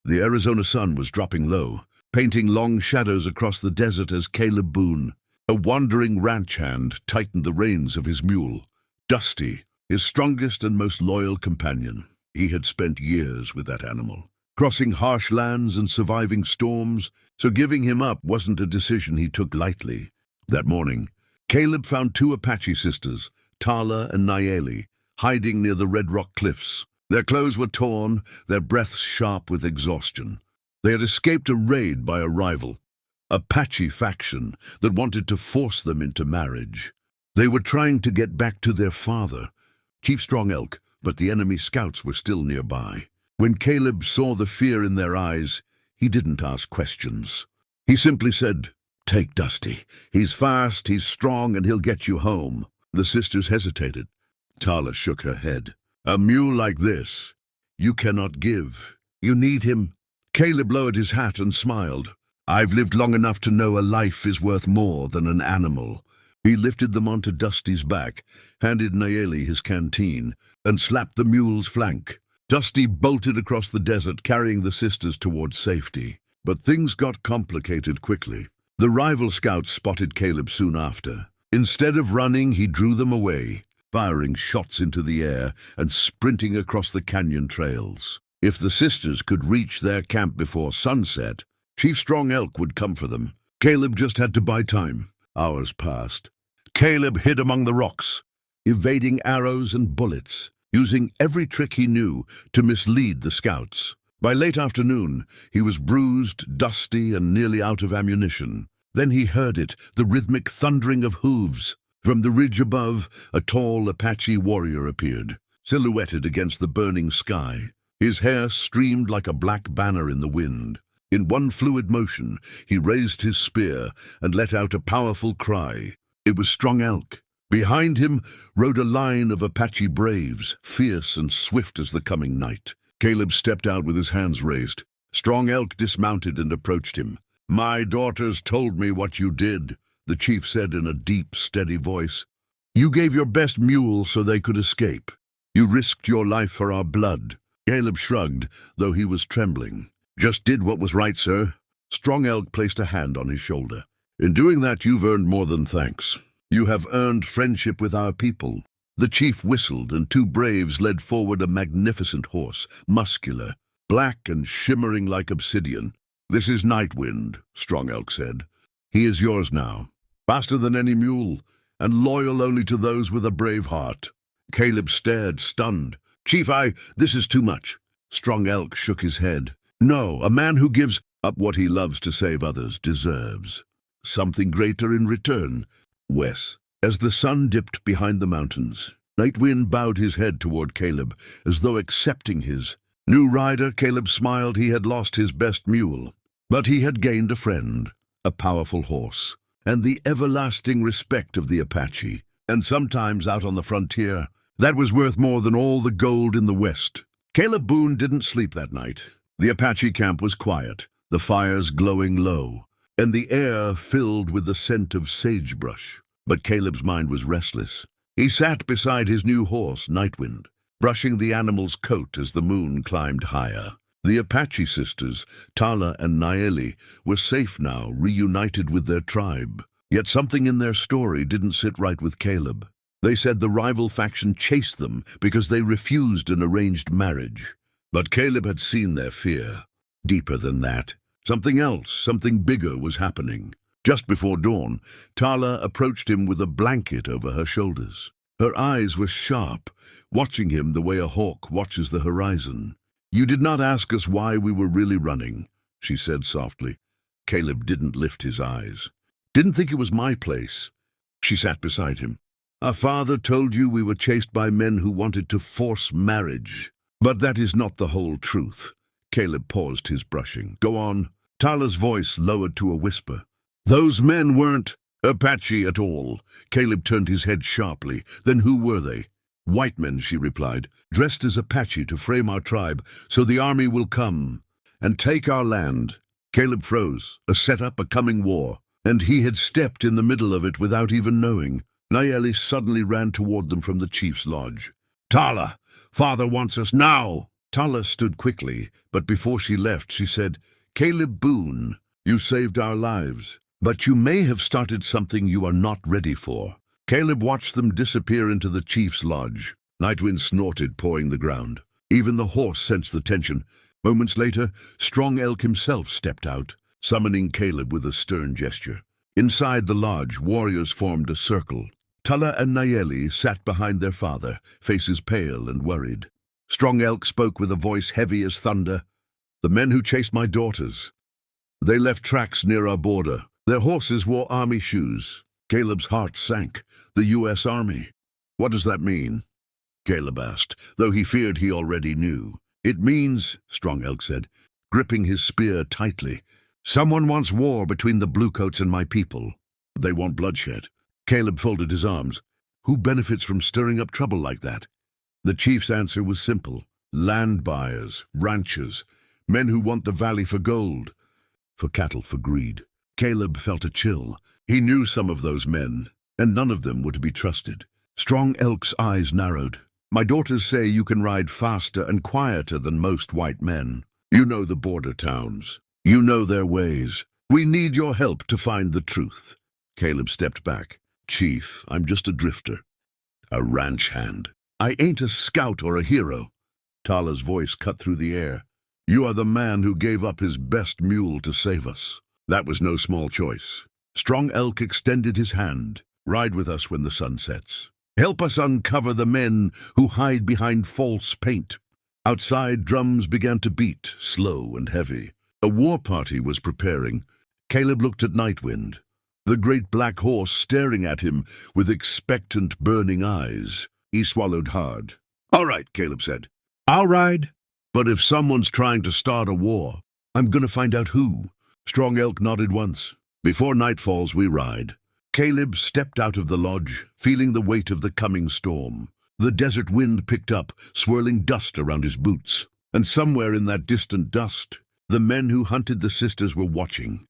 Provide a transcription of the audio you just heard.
The Arizona sun was dropping low, painting long shadows across the desert as Caleb Boone, a wandering ranch hand, tightened the reins of his mule. Dusty, his strongest and most loyal companion. He had spent years with that animal, crossing harsh lands and surviving storms, so giving him up wasn't a decision he took lightly. That morning, Caleb found two Apache sisters, Tala and Nayeli, hiding near the Red Rock cliffs. Their clothes were torn, their breaths sharp with exhaustion. They had escaped a raid by a rival, Apache faction that wanted to force them into marriage. They were trying to get back to their father, Chief Strong Elk, but the enemy scouts were still nearby. When Caleb saw the fear in their eyes, he didn't ask questions. He simply said, "Take Dusty. He's fast, he's strong, and he'll get you home." The sisters hesitated. Tala shook her head. "A mule like this, you cannot give. You need him." Caleb lowered his hat and smiled. "I've lived long enough to know a life is worth more than an animal." He lifted them onto Dusty's back, handed Nayeli his canteen, and slapped the mule's flank. Dusty bolted across the desert, carrying the sisters towards safety. But things got complicated quickly. The rival scouts spotted Caleb soon after. Instead of running, he drew them away, firing shots into the air and sprinting across the canyon trails. If the sisters could reach their camp before sunset, Chief Strong Elk would come for them. Caleb just had to buy time. Hours passed. Caleb hid among the rocks, evading arrows and bullets, using every trick he knew to mislead the scouts. By late afternoon, he was bruised, dusty, and nearly out of ammunition. Then he heard it, the rhythmic thundering of hooves. From the ridge above, a tall Apache warrior appeared, silhouetted against the burning sky. His hair streamed like a black banner in the wind. In one fluid motion, he raised his spear and let out a powerful cry. It was Strong Elk. Behind him rode a line of Apache braves, fierce and swift as the coming night. Caleb stepped out with his hands raised. Strong Elk dismounted and approached him. "My daughters told me what you did," the chief said in a deep, steady voice. "You gave your best mule so they could escape. You risked your life for our blood." Caleb shrugged, though he was trembling. "Just did what was right, sir." Strong Elk placed a hand on his shoulder. "In doing that, you've earned more than thanks. You have earned friendship with our people." The chief whistled, and two braves led forward a magnificent horse, muscular, black and shimmering like obsidian. "This is Nightwind," Strong Elk said. "He is yours now, faster than any mule, and loyal only to those with a brave heart." Caleb stared, stunned. "Chief, this is too much." Strong Elk shook his head. "No, a man who gives up what he loves to save others deserves something greater in return." Wes. As the sun dipped behind the mountains, Nightwind bowed his head toward Caleb, as though accepting his new rider. Caleb smiled. He had lost his best mule, but he had gained a friend, a powerful horse, and the everlasting respect of the Apache. And sometimes out on the frontier, that was worth more than all the gold in the West. Caleb Boone didn't sleep that night. The Apache camp was quiet, the fires glowing low, and the air filled with the scent of sagebrush. But Caleb's mind was restless. He sat beside his new horse, Nightwind, brushing the animal's coat as the moon climbed higher. The Apache sisters, Tala and Nayeli, were safe now, reunited with their tribe. Yet something in their story didn't sit right with Caleb. They said the rival faction chased them because they refused an arranged marriage. But Caleb had seen their fear. Deeper than that, something else, something bigger was happening. Just before dawn, Tala approached him with a blanket over her shoulders. Her eyes were sharp, watching him the way a hawk watches the horizon. "You did not ask us why we were really running," she said softly. Caleb didn't lift his eyes. "Didn't think it was my place." She sat beside him. "Our father told you we were chased by men who wanted to force marriage. But that is not the whole truth." Caleb paused his brushing. "Go on." Tala's voice lowered to a whisper. "Those men weren't Apache at all." Caleb turned his head sharply. "Then who were they?" "White men," she replied, "dressed as Apache to frame our tribe, so the army will come and take our land." Caleb froze. A setup, a coming war. And he had stepped in the middle of it without even knowing. Nayeli suddenly ran toward them from the chief's lodge. "Tala, father wants us now." Tala stood quickly, but before she left, she said, "Caleb Boone, you saved our lives, but you may have started something you are not ready for." Caleb watched them disappear into the chief's lodge. Nightwind snorted, pawing the ground. Even the horse sensed the tension. Moments later, Strong Elk himself stepped out, summoning Caleb with a stern gesture. Inside the lodge, warriors formed a circle. Tala and Nayeli sat behind their father, faces pale and worried. Strong Elk spoke with a voice heavy as thunder. "The men who chased my daughters. They left tracks near our border. Their horses wore army shoes." Caleb's heart sank. The U.S. Army. "What does that mean?" Caleb asked, though he feared he already knew. "It means," Strong Elk said, gripping his spear tightly, "someone wants war between the Bluecoats and my people. They want bloodshed." Caleb folded his arms. "Who benefits from stirring up trouble like that?" The chief's answer was simple. "Land buyers, ranchers, men who want the valley for gold, for cattle, for greed." Caleb felt a chill. He knew some of those men, and none of them were to be trusted. Strong Elk's eyes narrowed. "My daughters say you can ride faster and quieter than most white men. You know the border towns. You know their ways. We need your help to find the truth." Caleb stepped back. "Chief, I'm just a drifter, a ranch hand. I ain't a scout or a hero." Tala's voice cut through the air. "You are the man who gave up his best mule to save us. That was no small choice." Strong Elk extended his hand. "Ride with us when the sun sets. Help us uncover the men who hide behind false paint." Outside, drums began to beat, slow and heavy. A war party was preparing. Caleb looked at Nightwind, the great black horse staring at him with expectant, burning eyes. He swallowed hard. "All right," Caleb said. "I'll ride. But if someone's trying to start a war, I'm going to find out who." Strong Elk nodded once. "Before night falls, we ride." Caleb stepped out of the lodge, feeling the weight of the coming storm. The desert wind picked up, swirling dust around his boots. And somewhere in that distant dust, the men who hunted the sisters were watching.